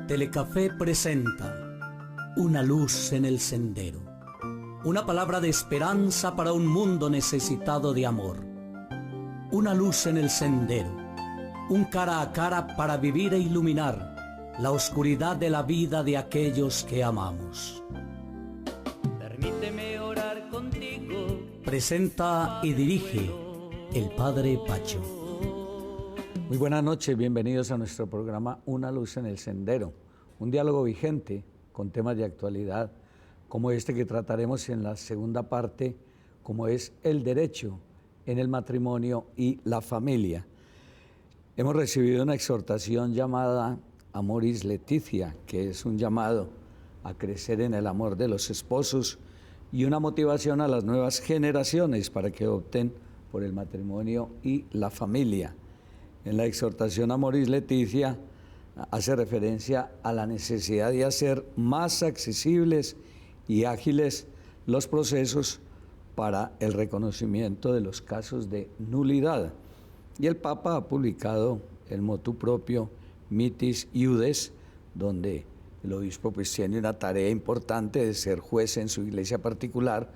Telecafé presenta Una luz en el sendero. Una palabra de esperanza para un mundo necesitado de amor. Una luz en el sendero. Un cara a cara para vivir e iluminar la oscuridad de la vida de aquellos que amamos. Permíteme orar contigo. Presenta y dirige el Padre Pacho. Muy buenas noches, bienvenidos a nuestro programa Una luz en el sendero, un diálogo vigente con temas de actualidad como este que trataremos en la segunda parte, como es el derecho en el matrimonio y la familia. Hemos recibido una exhortación llamada Amoris Laetitia, que es un llamado a crecer en el amor de los esposos y una motivación a las nuevas generaciones para que opten por el matrimonio y la familia. En la exhortación Amoris Laetitia hace referencia a la necesidad de hacer más accesibles y ágiles los procesos para el reconocimiento de los casos de nulidad. Y el Papa ha publicado el motu propio Mitis Iudes, donde el obispo pues tiene una tarea importante de ser juez en su iglesia particular,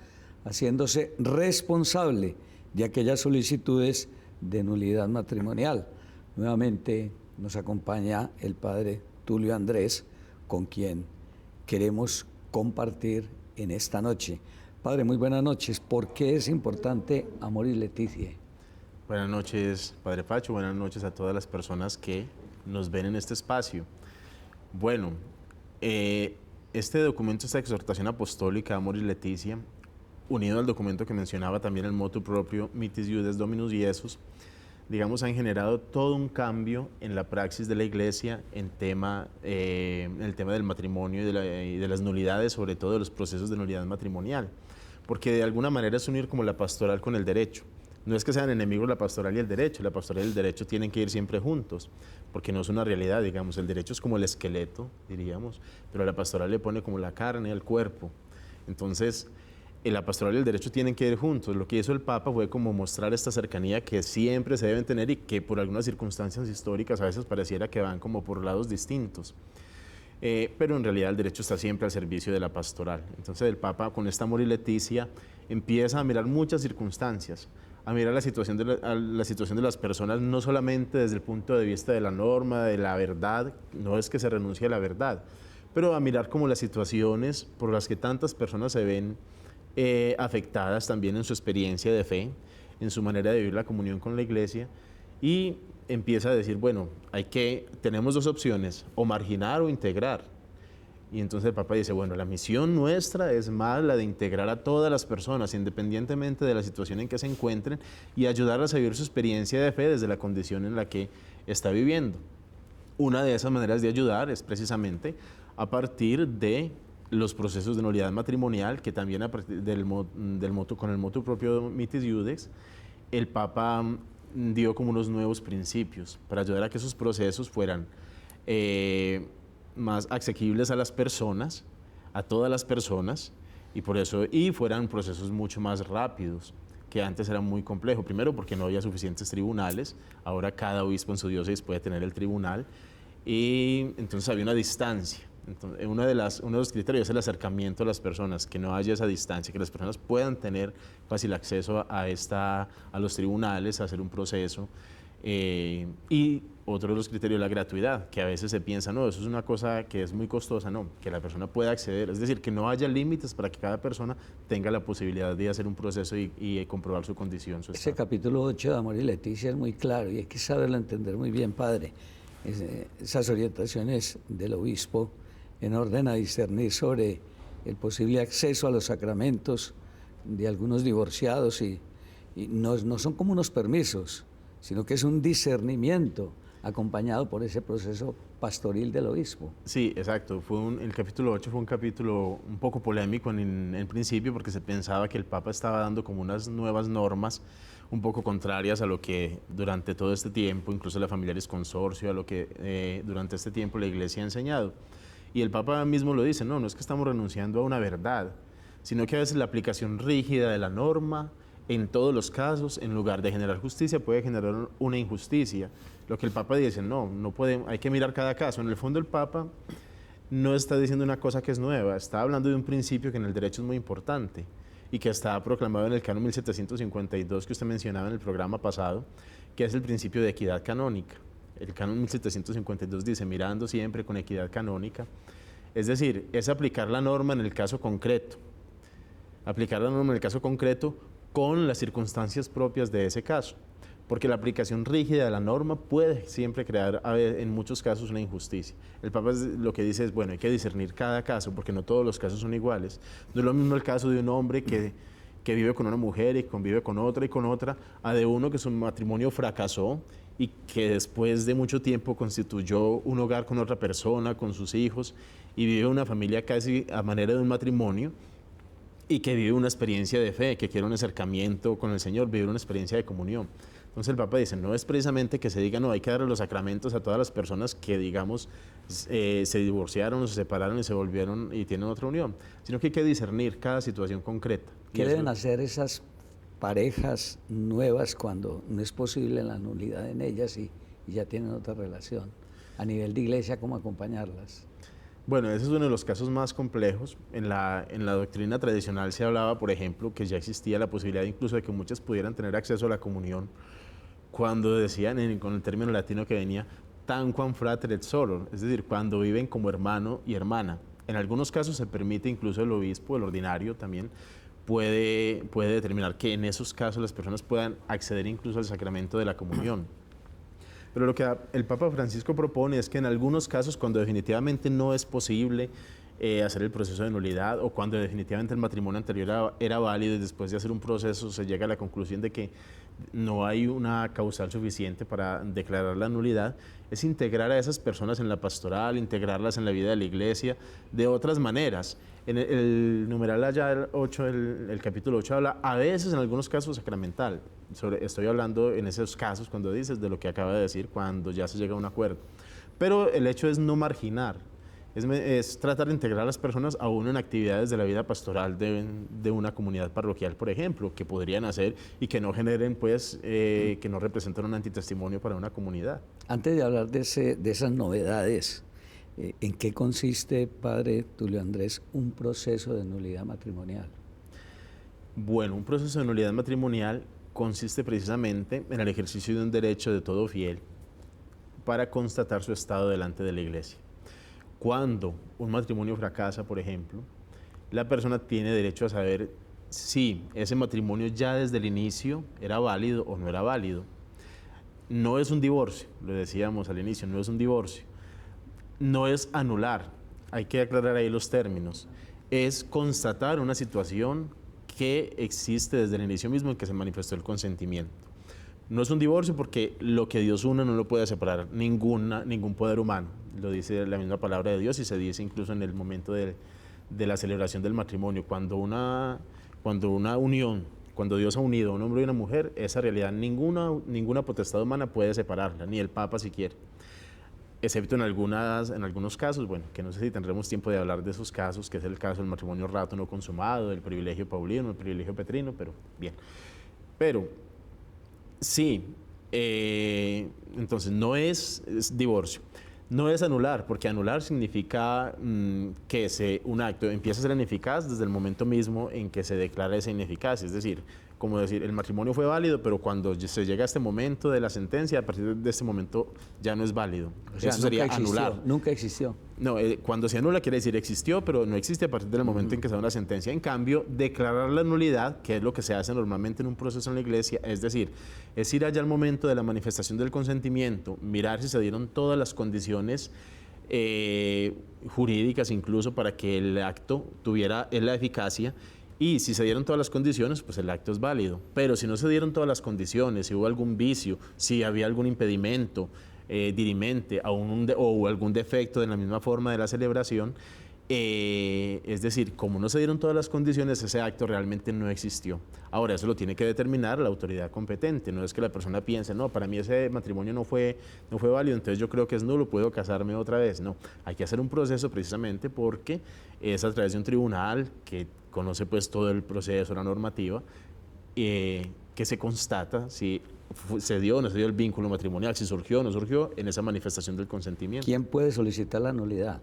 haciéndose responsable de aquellas solicitudes de nulidad matrimonial. Nuevamente nos acompaña el padre Tulio Andrés, con quien queremos compartir en esta noche. Padre, muy buenas noches. ¿Por qué es importante Amoris Laetitia? Buenas noches, Padre Pacho. Buenas noches a todas las personas que nos ven en este espacio. Bueno, este documento, esta exhortación apostólica Amoris Laetitia, unido al documento que mencionaba también el motu propio Mitis Iudes Dominus Iesus, digamos, han generado todo un cambio en la praxis de la Iglesia en el tema del matrimonio y de las nulidades, sobre todo de los procesos de nulidad matrimonial, porque de alguna manera es unir como la pastoral con el derecho. No es que sean enemigos la pastoral y el derecho, la pastoral y el derecho tienen que ir siempre juntos, porque no es una realidad, digamos, el derecho es como el esqueleto, diríamos, pero la pastoral le pone como la carne al cuerpo. Entonces, la pastoral y el derecho tienen que ir juntos. Lo que hizo el Papa fue como mostrar esta cercanía que siempre se deben tener y que por algunas circunstancias históricas a veces pareciera que van como por lados distintos. Pero en realidad el derecho está siempre al servicio de la pastoral. Entonces el Papa con esta Amoris Laetitia empieza a mirar muchas circunstancias, a mirar la situación de las personas no solamente desde el punto de vista de la norma, de la verdad, no es que se renuncie a la verdad, pero a mirar como las situaciones por las que tantas personas se ven afectadas también en su experiencia de fe, en su manera de vivir la comunión con la Iglesia, y empieza a decir, bueno, tenemos dos opciones, o marginar o integrar. Y entonces el Papa dice, bueno, la misión nuestra es más la de integrar a todas las personas, independientemente de la situación en que se encuentren, y ayudarlas a vivir su experiencia de fe desde la condición en la que está viviendo. Una de esas maneras de ayudar es precisamente a partir de los procesos de nulidad matrimonial, que también a partir con el motu propio Mitis Iudes, el Papa dio como unos nuevos principios para ayudar a que esos procesos fueran más asequibles a las personas, a todas las personas, y fueran procesos mucho más rápidos, que antes era muy complejo. Primero porque no había suficientes tribunales, ahora cada obispo en su diócesis puede tener el tribunal, y entonces había una distancia. Entonces, uno de los criterios es el acercamiento a las personas, que no haya esa distancia, que las personas puedan tener fácil acceso a los tribunales, a hacer un proceso. Y otro de los criterios es la gratuidad, que a veces se piensa, no, eso es una cosa que es muy costosa, no, que la persona pueda acceder, es decir, que no haya límites para que cada persona tenga la posibilidad de hacer un proceso y comprobar su condición, su Ese estado. capítulo 8 de Amoris Laetitia es muy claro y hay que saberlo entender muy bien, padre. Esas orientaciones del obispo en orden a discernir sobre el posible acceso a los sacramentos de algunos divorciados y no son como unos permisos, sino que es un discernimiento acompañado por ese proceso pastoril del obispo. Sí, exacto. El capítulo 8 fue un capítulo un poco polémico en principio, porque se pensaba que el Papa estaba dando como unas nuevas normas un poco contrarias a lo que durante todo este tiempo, incluso la Familiaris Consortio, a lo que durante este tiempo la Iglesia ha enseñado. Y el Papa mismo lo dice, no es que estamos renunciando a una verdad, sino que a veces la aplicación rígida de la norma en todos los casos, en lugar de generar justicia, puede generar una injusticia. Lo que el Papa dice, no puede, hay que mirar cada caso. En el fondo el Papa no está diciendo una cosa que es nueva, está hablando de un principio que en el derecho es muy importante y que está proclamado en el Canon 1752 que usted mencionaba en el programa pasado, que es el principio de equidad canónica. El Canon 1752 dice, mirando siempre con equidad canónica, es decir, es aplicar la norma en el caso concreto, aplicar la norma en el caso concreto con las circunstancias propias de ese caso, porque la aplicación rígida de la norma puede siempre crear, en muchos casos, una injusticia. El Papa lo que dice es, bueno, hay que discernir cada caso, porque no todos los casos son iguales. No es lo mismo el caso de un hombre que vive con una mujer y convive con otra, a de uno que su matrimonio fracasó y que después de mucho tiempo constituyó un hogar con otra persona, con sus hijos, y vive una familia casi a manera de un matrimonio, y que vive una experiencia de fe, que quiere un acercamiento con el Señor, vive una experiencia de comunión. Entonces el Papa dice, no es precisamente que se diga, no, hay que darle los sacramentos a todas las personas que, digamos, se divorciaron o se separaron y se volvieron y tienen otra unión, sino que hay que discernir cada situación concreta. ¿Qué deben hacer esas parejas nuevas cuando no es posible la nulidad en ellas y ya tienen otra relación? A nivel de iglesia, ¿cómo acompañarlas? Bueno, ese es uno de los casos más complejos. En la doctrina tradicional se hablaba, por ejemplo, que ya existía la posibilidad incluso de que muchas pudieran tener acceso a la comunión, cuando decían, con el término latino que venía, tanquam frater et soror, es decir, cuando viven como hermano y hermana. En algunos casos se permite, incluso el obispo, el ordinario también, puede determinar que en esos casos las personas puedan acceder incluso al sacramento de la comunión. Pero lo que el Papa Francisco propone es que en algunos casos, cuando definitivamente no es posible hacer el proceso de nulidad, o cuando definitivamente el matrimonio anterior era válido y después de hacer un proceso se llega a la conclusión de que no hay una causal suficiente para declarar la nulidad, es integrar a esas personas en la pastoral, integrarlas en la vida de la iglesia de otras maneras. En el numeral allá, el capítulo 8 habla, a veces en algunos casos sacramental. Estoy hablando en esos casos cuando dices de lo que acaba de decir, cuando ya se llega a un acuerdo. Pero el hecho es no marginar, es tratar de integrar a las personas aún en actividades de la vida pastoral de una comunidad parroquial, por ejemplo, que podrían hacer y que no generen, pues, que no representen un antitestimonio para una comunidad. Antes de hablar de esas novedades, ¿en qué consiste, padre Tulio Andrés, un proceso de nulidad matrimonial? Bueno, un proceso de nulidad matrimonial consiste precisamente en el ejercicio de un derecho de todo fiel para constatar su estado delante de la iglesia. Cuando un matrimonio fracasa, por ejemplo, la persona tiene derecho a saber si ese matrimonio ya desde el inicio era válido o no era válido. No es un divorcio, lo decíamos al inicio, no es un divorcio. No es anular, hay que aclarar ahí los términos. Es constatar una situación que existe desde el inicio mismo en que se manifestó el consentimiento. No es un divorcio porque lo que Dios une no lo puede separar ningún poder humano. Lo dice la misma palabra de Dios y se dice incluso en el momento de la celebración del matrimonio. Cuando una unión, cuando Dios ha unido a un hombre y una mujer, esa realidad ninguna potestad humana puede separarla, ni el Papa siquiera. Excepto en algunos casos, bueno, que no sé si tendremos tiempo de hablar de esos casos, que es el caso del matrimonio rato no consumado, del privilegio paulino, el privilegio petrino, pero bien. Pero sí, entonces no es divorcio, no es anular, porque anular significa que un acto empieza a ser ineficaz desde el momento mismo en que se declara esa ineficacia, es decir, como decir, el matrimonio fue válido, pero cuando se llega a este momento de la sentencia, a partir de este momento ya no es válido. O sea, eso sería anular. Nunca existió. No, cuando se anula quiere decir existió, pero no existe a partir del momento en que se da una sentencia. En cambio, declarar la nulidad, que es lo que se hace normalmente en un proceso en la iglesia, es decir, es ir allá al momento de la manifestación del consentimiento, mirar si se dieron todas las condiciones jurídicas incluso para que el acto tuviera la eficacia. Y si se dieron todas las condiciones, pues el acto es válido. Pero si no se dieron todas las condiciones, si hubo algún vicio, si había algún impedimento dirimente o algún defecto en la misma forma de la celebración, es decir, como no se dieron todas las condiciones, ese acto realmente no existió. Ahora, eso lo tiene que determinar la autoridad competente. No es que la persona piense, no, para mí ese matrimonio no fue válido, entonces yo creo que es nulo, puedo casarme otra vez. No, hay que hacer un proceso precisamente porque es a través de un tribunal que conoce pues todo el proceso, la normativa, que se constata si se dio o no se dio el vínculo matrimonial, si surgió o no surgió en esa manifestación del consentimiento. ¿Quién puede solicitar la nulidad?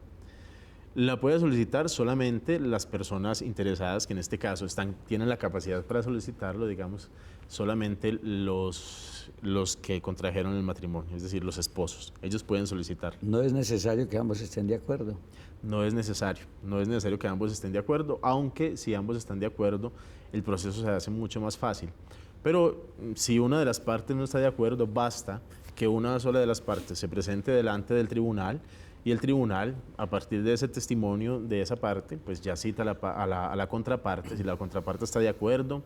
La puede solicitar solamente las personas interesadas, que en este caso tienen la capacidad para solicitarlo, digamos, solamente los que contrajeron el matrimonio, es decir, los esposos. Ellos pueden solicitar. No es necesario que ambos estén de acuerdo. No es necesario que ambos estén de acuerdo, aunque si ambos están de acuerdo, el proceso se hace mucho más fácil. Pero si una de las partes no está de acuerdo, basta que una sola de las partes se presente delante del tribunal y el tribunal, a partir de ese testimonio de esa parte, pues ya cita a la contraparte. Si la contraparte está de acuerdo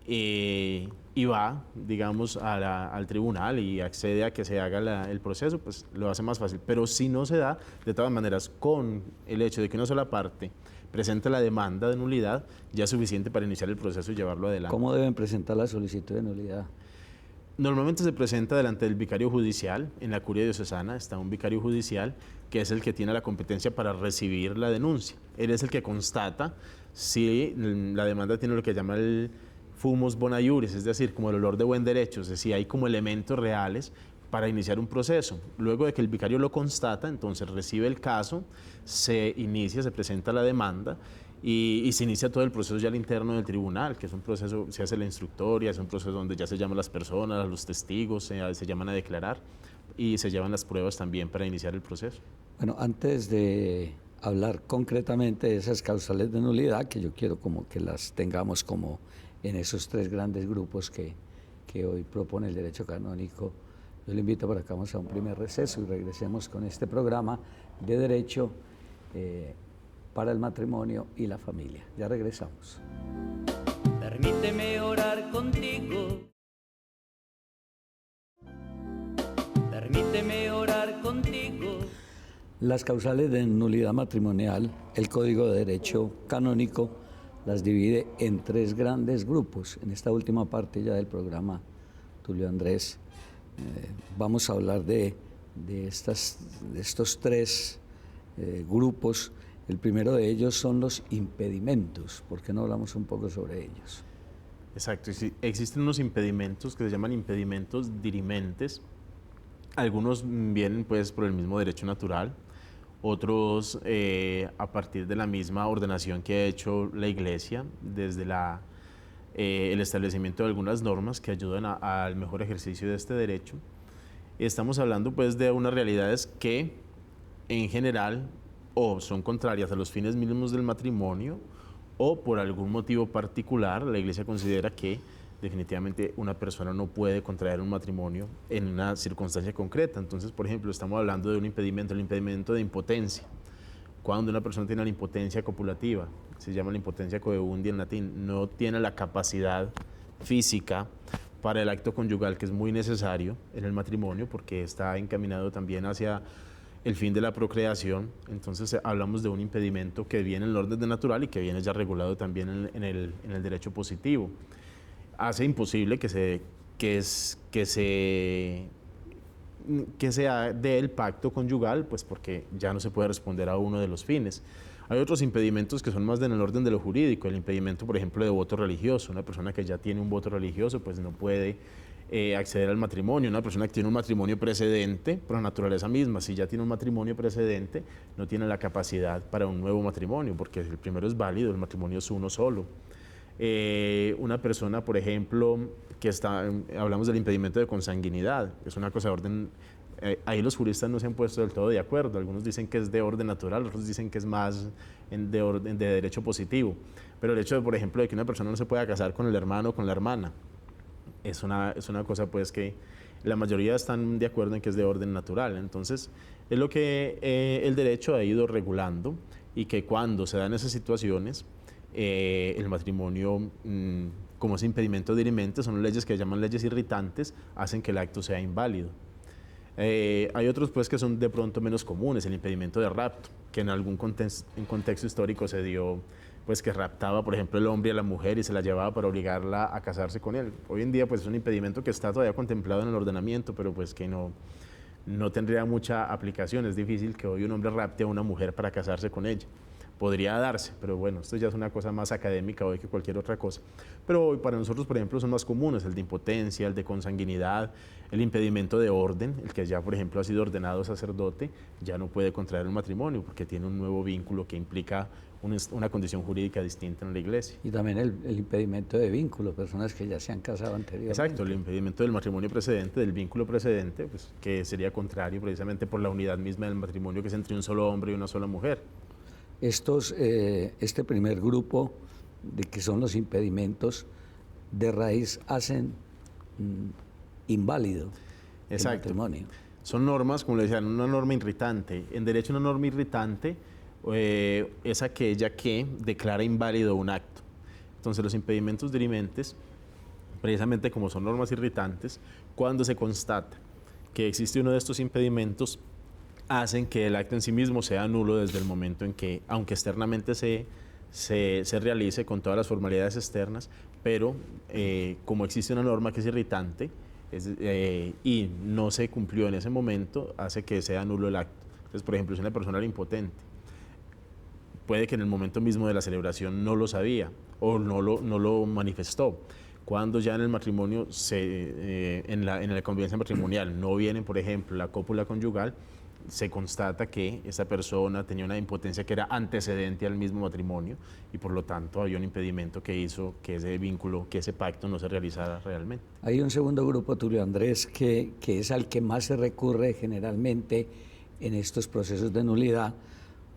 y va, digamos, al tribunal y accede a que se haga el proceso, pues lo hace más fácil. Pero si no se da, de todas maneras, con el hecho de que una sola parte presente la demanda de nulidad, ya es suficiente para iniciar el proceso y llevarlo adelante. ¿Cómo deben presentar la solicitud de nulidad? Normalmente se presenta delante del vicario judicial. En la curia diocesana está un vicario judicial que es el que tiene la competencia para recibir la denuncia. Él es el que constata si la demanda tiene lo que llama el fumus bona iuris, es decir, como el olor de buen derecho, es decir, hay como elementos reales para iniciar un proceso. Luego de que el vicario lo constata, entonces recibe el caso, se presenta la demanda y se inicia todo el proceso ya al interno del tribunal, que es un proceso, se hace la instructoria, es un proceso donde ya se llaman las personas, a los testigos, se llaman a declarar y se llevan las pruebas también para iniciar el proceso. Bueno, antes de hablar concretamente de esas causales de nulidad, que yo quiero como que las tengamos como en esos tres grandes grupos que hoy propone el derecho canónico, yo le invito para que vamos a un primer receso y regresemos con este programa de derecho para el matrimonio y la familia. Ya regresamos. Permíteme orar contigo. Permíteme orar contigo. Las causales de nulidad matrimonial, el Código de Derecho Canónico las divide en tres grandes grupos. En esta última parte ya del programa, Tulio Andrés, vamos a hablar de estos tres grupos. El primero de ellos son los impedimentos. ¿Por qué no hablamos un poco sobre ellos? Exacto. Existen unos impedimentos que se llaman impedimentos dirimentes. Algunos vienen pues por el mismo derecho natural, otros a partir de la misma ordenación que ha hecho la Iglesia desde el establecimiento de algunas normas que ayudan al mejor ejercicio de este derecho. Estamos hablando pues de unas realidades que en general o son contrarias a los fines mínimos del matrimonio o por algún motivo particular la Iglesia considera que definitivamente una persona no puede contraer un matrimonio en una circunstancia concreta. Entonces, por ejemplo, estamos hablando de un impedimento, el impedimento de impotencia. Cuando una persona tiene la impotencia copulativa, se llama la impotencia coebundi en latín, no tiene la capacidad física para el acto conyugal que es muy necesario en el matrimonio porque está encaminado también hacia el fin de la procreación. Entonces hablamos de un impedimento que viene en el orden de natural y que viene ya regulado también en el derecho positivo. Hace imposible que se dé el pacto conyugal, pues porque ya no se puede responder a uno de los fines. Hay otros impedimentos que son más en el orden de lo jurídico, el impedimento, por ejemplo, de voto religioso. Una persona que ya tiene un voto religioso, pues no puede acceder al matrimonio. Una persona que tiene un matrimonio precedente, por la naturaleza misma, si ya tiene un matrimonio precedente, no tiene la capacidad para un nuevo matrimonio, porque el primero es válido, el matrimonio es uno solo. Una persona, por ejemplo, hablamos del impedimento de consanguinidad, es una cosa de orden, ahí los juristas no se han puesto del todo de acuerdo, algunos dicen que es de orden natural, otros dicen que es más de orden de derecho positivo, pero el hecho, por ejemplo, de que una persona no se pueda casar con el hermano o con la hermana, es una cosa pues que la mayoría están de acuerdo en que es de orden natural. Entonces, es lo que el derecho ha ido regulando y que cuando se dan esas situaciones, el matrimonio, como es impedimento dirimente, son leyes que llaman leyes irritantes, hacen que el acto sea inválido. Hay otros pues que son de pronto menos comunes, el impedimento de rapto, que en algún contexto histórico se dio, pues que raptaba, por ejemplo, el hombre a la mujer y se la llevaba para obligarla a casarse con él. Hoy en día pues es un impedimento que está todavía contemplado en el ordenamiento, pero pues que no tendría mucha aplicación. Es difícil que hoy un hombre rapte a una mujer para casarse con ella. podría darse, pero bueno, esto ya es una cosa más académica hoy que cualquier otra cosa. Pero hoy para nosotros, por ejemplo, son más comunes el de impotencia, el de consanguinidad, el impedimento de orden, el que ya, por ejemplo, ha sido ordenado sacerdote, ya no puede contraer el matrimonio porque tiene un nuevo vínculo que implica una condición jurídica distinta en la iglesia. Y también el impedimento de vínculo, personas que ya se han casado anteriormente. Exacto, el impedimento del matrimonio precedente, del vínculo precedente, pues, que sería contrario precisamente por la unidad misma del matrimonio que es entre un solo hombre y una sola mujer. Este primer grupo, de que son los impedimentos, de raíz hacen inválido el matrimonio. Son normas, como le decían, una norma irritante. En derecho, una norma irritante es aquella que declara inválido un acto. Entonces, los impedimentos dirimentes, precisamente como son normas irritantes, cuando se constata que existe uno de estos impedimentos, hacen que el acto en sí mismo sea nulo desde el momento en que, aunque externamente se realice con todas las formalidades externas, pero como existe una norma que es irritante y no se cumplió en ese momento, hace que sea nulo el acto. Entonces, por ejemplo, si una persona era impotente, puede que en el momento mismo de la celebración no lo sabía o no lo manifestó. Cuando ya en el matrimonio, en la convivencia matrimonial, no viene, por ejemplo, la cópula conyugal, se constata que esa persona tenía una impotencia que era antecedente al mismo matrimonio y por lo tanto había un impedimento que hizo que ese vínculo, que ese pacto no se realizara realmente. Hay un segundo grupo, Tulio Andrés, que es al que más se recurre generalmente en estos procesos de nulidad,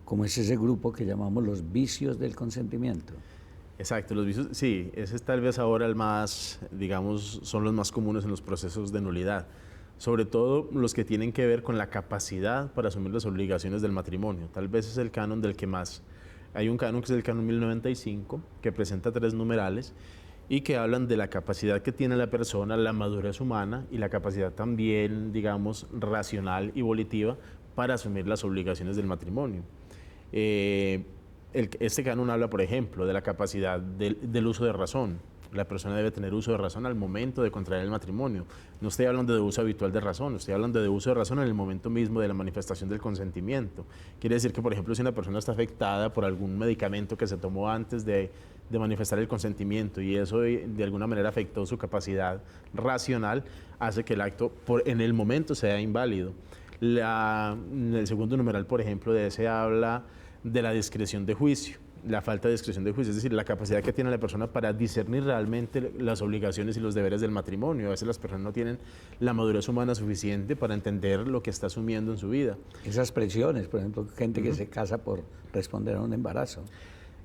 como es ese grupo que llamamos los vicios del consentimiento. Exacto, los vicios, sí, ese es tal vez ahora el más, digamos, son los más comunes en los procesos de nulidad. Sobre todo los que tienen que ver con la capacidad para asumir las obligaciones del matrimonio. Tal vez es el canon del que más. Hay un canon que es el canon 1095, que presenta 3 numerales y que hablan de la capacidad que tiene la persona, la madurez humana y la capacidad también, digamos, racional y volitiva para asumir las obligaciones del matrimonio. Este canon habla, por ejemplo, de la capacidad del uso de razón. La persona debe tener uso de razón al momento de contraer el matrimonio. No estoy hablando de uso habitual de razón, estoy hablando de uso de razón en el momento mismo de la manifestación del consentimiento. Quiere decir que, por ejemplo, si una persona está afectada por algún medicamento que se tomó antes de manifestar el consentimiento y eso de alguna manera afectó su capacidad racional, hace que el acto en el momento sea inválido. El segundo numeral, por ejemplo, de ese habla de la discreción de juicio. La falta de discreción de juicio, es decir, la capacidad que tiene la persona para discernir realmente las obligaciones y los deberes del matrimonio. A veces las personas no tienen la madurez humana suficiente para entender lo que está asumiendo en su vida. Esas presiones, por ejemplo, gente que se casa por responder a un embarazo.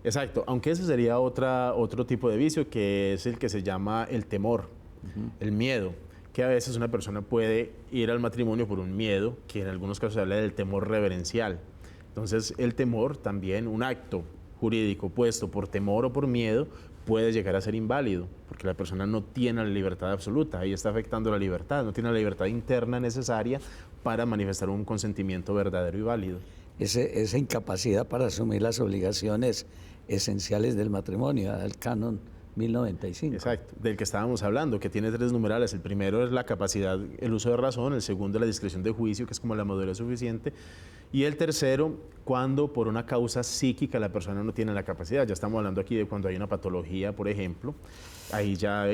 Exacto, aunque ese sería otro tipo de vicio, que es el que se llama el temor, el miedo, que a veces una persona puede ir al matrimonio por un miedo, que en algunos casos se habla del temor reverencial. Entonces, el temor también, un acto jurídico puesto por temor o por miedo, puede llegar a ser inválido, porque la persona no tiene la libertad absoluta, ahí está afectando la libertad, no tiene la libertad interna necesaria para manifestar un consentimiento verdadero y válido. Esa incapacidad para asumir las obligaciones esenciales del matrimonio, el canon 1095. Exacto, del que estábamos hablando, que tiene 3 numerales. El primero es la capacidad, el uso de razón, el segundo la discreción de juicio, que es como la madurez suficiente, y el tercero, cuando por una causa psíquica la persona no tiene la capacidad. Ya estamos hablando aquí de cuando hay una patología, por ejemplo, ahí ya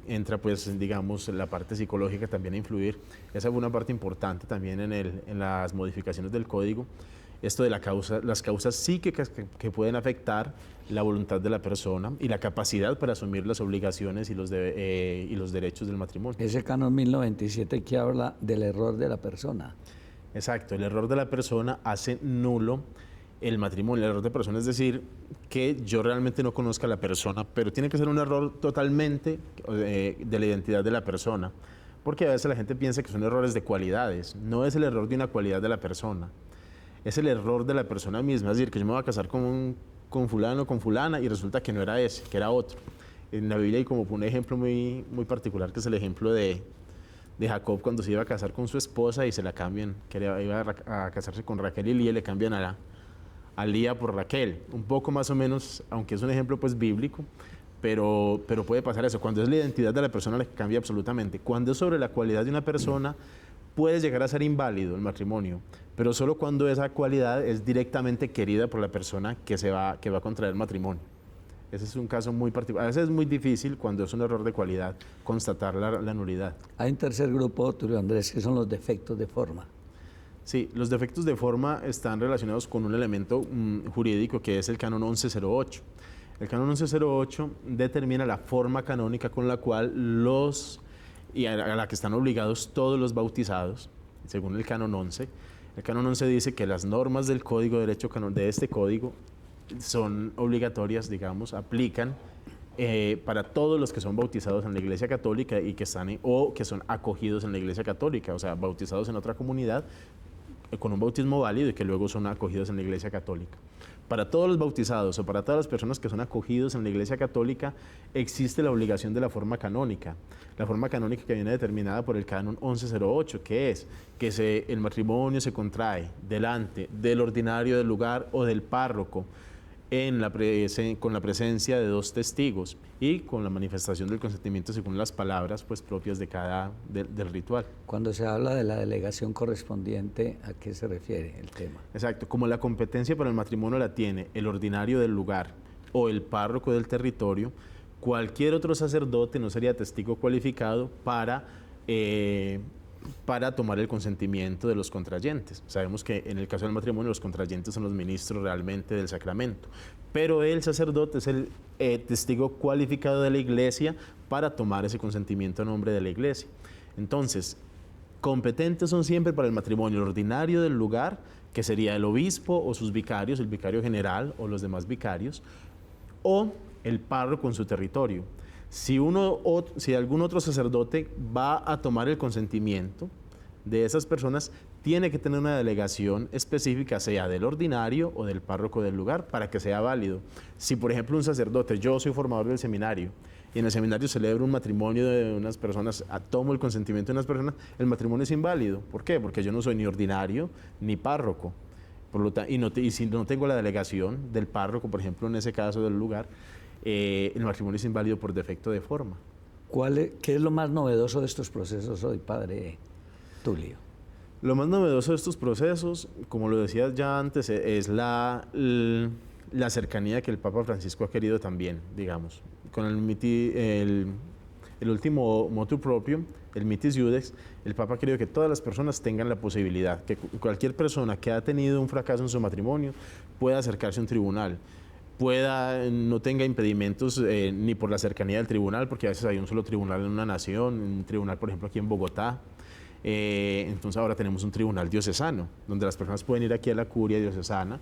entra, pues, digamos, la parte psicológica también a influir. Esa es una parte importante también en las modificaciones del código. Esto de las causas psíquicas que pueden afectar la voluntad de la persona y la capacidad para asumir las obligaciones y los derechos del matrimonio. Ese canon 1097 que habla del error de la persona. Exacto, el error de la persona hace nulo el matrimonio. El error de persona es decir que yo realmente no conozca a la persona, pero tiene que ser un error totalmente de la identidad de la persona, porque a veces la gente piensa que son errores de cualidades. No es el error de una cualidad de la persona, es el error de la persona misma. Es decir, que yo me voy a casar con fulano, con fulana, y resulta que no era ese, que era otro. En la Biblia hay como un ejemplo muy, muy particular, que es el ejemplo de Jacob cuando se iba a casar con su esposa y se la cambian, que iba a casarse con Raquel y Lía, y le cambian a Lía por Raquel. Un poco más o menos, aunque es un ejemplo pues bíblico, pero puede pasar eso. Cuando es la identidad de la persona, le cambia absolutamente. Cuando es sobre la cualidad de una persona, puede llegar a ser inválido el matrimonio, pero solo cuando esa cualidad es directamente querida por la persona que va a contraer matrimonio. Ese es un caso muy particular. A veces es muy difícil, cuando es un error de cualidad, constatar la nulidad. Hay un tercer grupo, Tulio Andrés, que son los defectos de forma. Sí, los defectos de forma están relacionados con un elemento jurídico que es el canon 1108. El canon 1108 determina la forma canónica con la cual y a la que están obligados todos los bautizados, según el canon 11. El canon 11 dice que las normas del Código de Derecho de este código son obligatorias, digamos, aplican para todos los que son bautizados en la Iglesia Católica y que están o que son acogidos en la Iglesia Católica, o sea, bautizados en otra comunidad con un bautismo válido y que luego son acogidos en la Iglesia Católica. Para todos los bautizados o para todas las personas que son acogidos en la Iglesia Católica existe la obligación de la forma canónica. La forma canónica que viene determinada por el canon 1108, que es que el matrimonio se contrae delante del ordinario del lugar o del párroco con la presencia de 2 testigos y con la manifestación del consentimiento según las palabras pues, propias del ritual. Cuando se habla de la delegación correspondiente, ¿a qué se refiere el tema? Exacto, como la competencia para el matrimonio la tiene el ordinario del lugar o el párroco del territorio, cualquier otro sacerdote no sería testigo cualificado para tomar el consentimiento de los contrayentes. Sabemos que en el caso del matrimonio los contrayentes son los ministros realmente del sacramento, pero el sacerdote es el testigo cualificado de la Iglesia para tomar ese consentimiento en nombre de la Iglesia. Entonces, competentes son siempre para el matrimonio el ordinario del lugar, que sería el obispo o sus vicarios, el vicario general o los demás vicarios, o el párroco en su territorio. Si algún otro sacerdote va a tomar el consentimiento de esas personas, tiene que tener una delegación específica, sea del ordinario o del párroco del lugar, para que sea válido. Si, por ejemplo, un sacerdote, yo soy formador del seminario, y en el seminario celebro un matrimonio de unas personas, tomo el consentimiento de unas personas, el matrimonio es inválido. ¿Por qué? Porque yo no soy ni ordinario ni párroco. Y si no tengo la delegación del párroco, por ejemplo, en ese caso del lugar, el matrimonio es inválido por defecto de forma. ¿Qué es lo más novedoso de estos procesos hoy, padre Tulio? Lo más novedoso de estos procesos, como lo decías ya antes, es la cercanía que el Papa Francisco ha querido también, digamos. Con el último motu proprio, el Mitis Iudex, el Papa ha querido que todas las personas tengan la posibilidad, que cualquier persona que ha tenido un fracaso en su matrimonio pueda acercarse a un tribunal, no tenga impedimentos ni por la cercanía del tribunal, porque a veces hay un solo tribunal en una nación, un tribunal, por ejemplo, aquí en Bogotá. Entonces ahora tenemos un tribunal diocesano, donde las personas pueden ir aquí a la curia diocesana,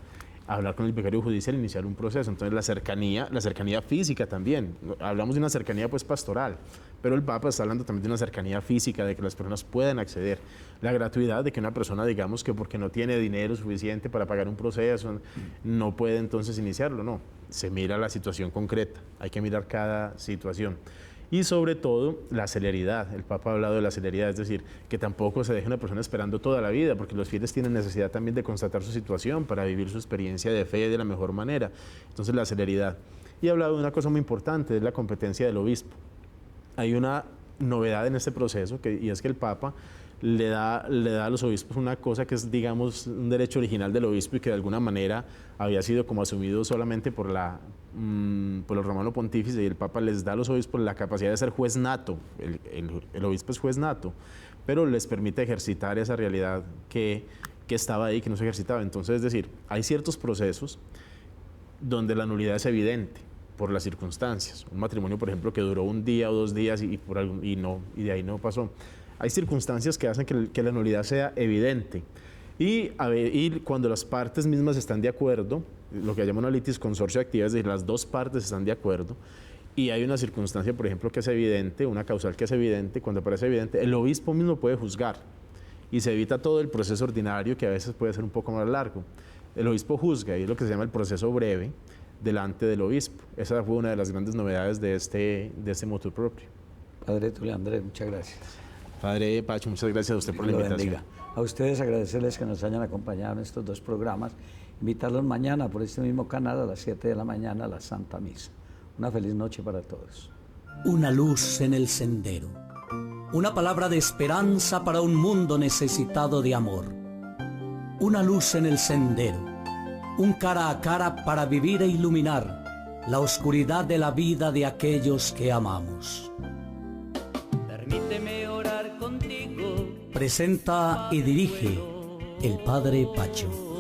a hablar con el vicario judicial e iniciar un proceso. Entonces la cercanía física también. Hablamos de una cercanía pues pastoral, pero el Papa está hablando también de una cercanía física, de que las personas puedan acceder. La gratuidad de que una persona, digamos que porque no tiene dinero suficiente para pagar un proceso, no puede entonces iniciarlo, no. Se mira la situación concreta, hay que mirar cada situación. Y sobre todo, la celeridad. El Papa ha hablado de la celeridad, es decir, que tampoco se deje una persona esperando toda la vida, porque los fieles tienen necesidad también de constatar su situación para vivir su experiencia de fe de la mejor manera. Entonces, la celeridad. Y ha hablado de una cosa muy importante, es la competencia del obispo. Hay una novedad en este proceso, y es que el Papa le da a los obispos una cosa que es, digamos, un derecho original del obispo y que de alguna manera había sido como asumido solamente por el romano pontífice, y el Papa les da a los obispos la capacidad de ser juez nato. El obispo es juez nato, pero les permite ejercitar esa realidad que estaba ahí, que no se ejercitaba. Entonces, es decir, hay ciertos procesos donde la nulidad es evidente por las circunstancias. Un matrimonio, por ejemplo, que duró un día o 2 días y de ahí no pasó. Hay circunstancias que hacen que la nulidad sea evidente. Y cuando las partes mismas están de acuerdo, lo que llaman una litis consortio activa, es decir, las 2 partes están de acuerdo, y hay una circunstancia, por ejemplo, que es evidente, una causal que es evidente, cuando parece evidente, el obispo mismo puede juzgar y se evita todo el proceso ordinario, que a veces puede ser un poco más largo. El obispo juzga, y es lo que se llama el proceso breve delante del obispo. Esa fue una de las grandes novedades de este motu proprio. Padre Tulio Andrés, muchas gracias. Padre Pacho, muchas gracias a usted por la invitación. Bendiga. A ustedes agradecerles que nos hayan acompañado en estos 2 programas. Invitarlos mañana por este mismo canal a las 7 de la mañana a la Santa Misa. Una feliz noche para todos. Una luz en el sendero. Una palabra de esperanza para un mundo necesitado de amor. Una luz en el sendero. Un cara a cara para vivir e iluminar la oscuridad de la vida de aquellos que amamos. Permíteme orar contigo. Presenta y dirige el Padre Pacho.